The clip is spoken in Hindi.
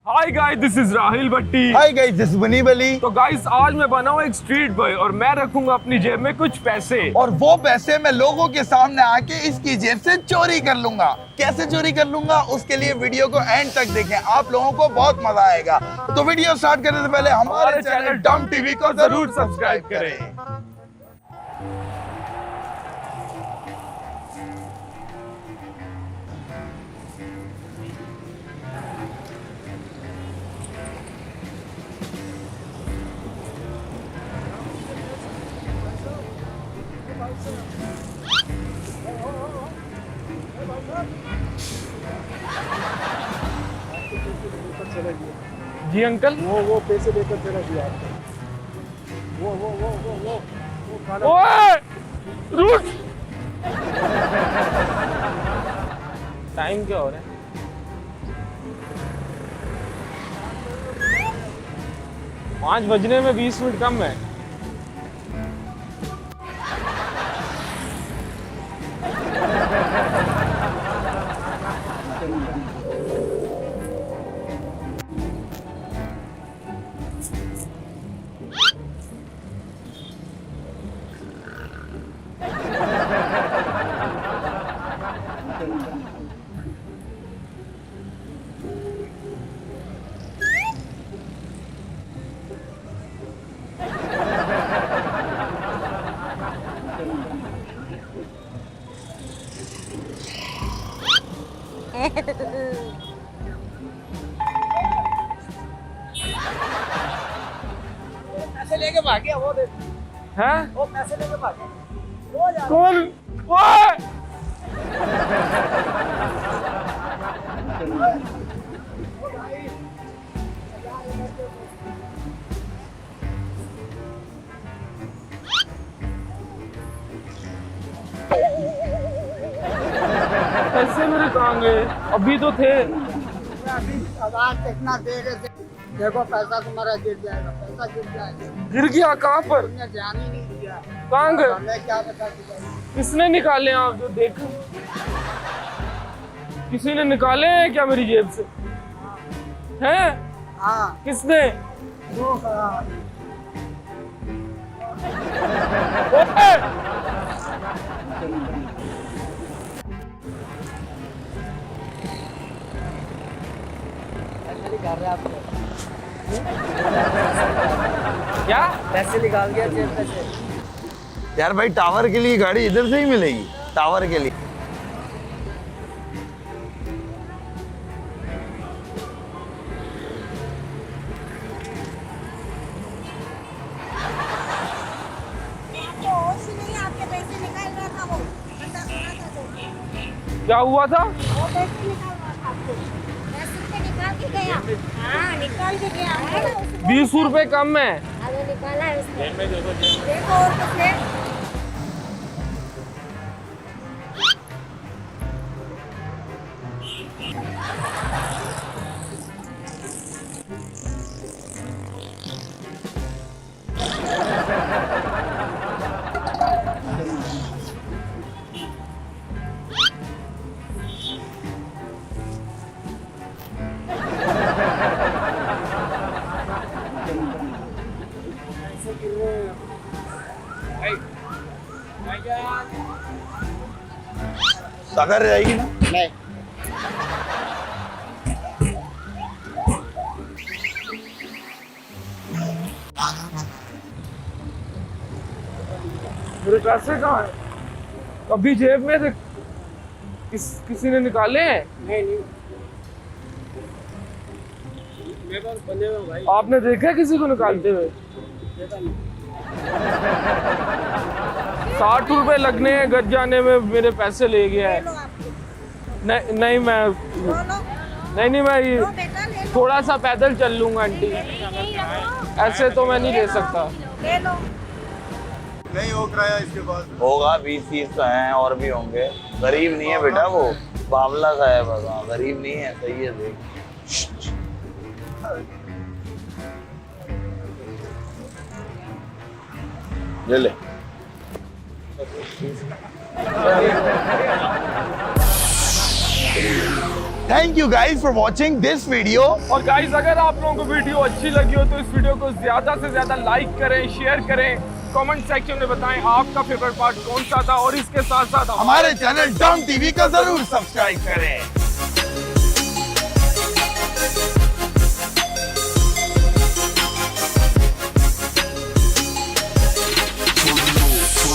Hi guys, this is Rahil Bhatti. Hi guys, this is Munib Ali. तो गाइस, आज मैं बना हूँ एक स्ट्रीट बॉय और मैं रखूंगा अपनी जेब में कुछ पैसे। और वो पैसे मैं लोगों के सामने आके इसकी जेब से चोरी कर लूंगा। कैसे चोरी कर लूंगा, उसके लिए वीडियो को एंड तक देखें, आप लोगों को बहुत मजा आएगा। तो वीडियो स्टार्ट करने से पहले हमारे चैनल डम टीवी को जरूर सब्सक्राइब करें। जी अंकल, वो पैसे लेकर चला गया आपको। वो खाना ओए रुक। टाइम क्या हो रहा है? 5 बजने में 20 मिनट कम है। पैसे लेके भागे वो देख, हैं? वो पैसे लेके भागे वो यार। कौन? ओए! पैसे मेरे कहाँ गए? अभी तो थे। अभी आवाज कितना दे रहे थे, देखो पैसा तुम्हारा गिर जाएगा, पैसा गिर जाएगा। गिर गया कहाँ पर? तुमने ध्यान ही नहीं दिया। कहाँ गए? हमें क्या बता दिया? किसने निकाले? आप जो देख, किसी ने निकाले हैं क्या मेरी जेब से? हैं? हाँ, किसने? वो कहा। ओए! पैसे निकाल रहे आपके, क्या? पैसे निकाल दिया जेब में से। यार भाई, टावर के लिए गाड़ी इधर से ही मिलेगी। टावर के लिए होश नहीं, आपके पैसे निकाल रहा था वो बंदा कहाँ था वो? क्या हुआ था? वो पैसे निकाल रहा था आपको, 10 रुपए निकाल के गया। हाँ, निकाल के गया है ना उसको। 20 रुपए कम है। अरे निकाला है उसने। देखो और कुछ ले। सागर रहेगी ना? नहीं, मेरे पैसे कहाँ है? अभी जेब में थे। किसी ने निकाले हैं? नहीं मेरे पास बने हुए भाई। आपने देखा है किसी को निकालते हुए? देखा नहीं। 60 रुपए लगने हैं गज जाने में, मेरे पैसे ले गया ले है। लो आपको। नहीं नहीं, मैं लो लो नहीं मैं लो ये बेटा, ले लो। थोड़ा सा पैदल चल लूंगा आंटी। नहीं रखो। ऐसे तो मैं नहीं ले सकता। ले लो। नहीं हो किराया इसके पास होगा। 20-30 तो हैं, और भी होंगे। गरीब नहीं है बेटा, वो बावला सा है बस। हाँ, गरीब नहीं है, सही है। देख, ले ले। Thank you guys for watching this video. और गाइस अगर आप लोगों को वीडियो अच्छी लगी हो तो इस वीडियो को ज्यादा से ज्यादा लाइक करें, शेयर करें, कमेंट सेक्शन में बताएं आपका फेवरेट पार्ट कौन सा था और इसके साथ साथ हमारे चैनल डॉन टीवी का जरूर सब्सक्राइब करें।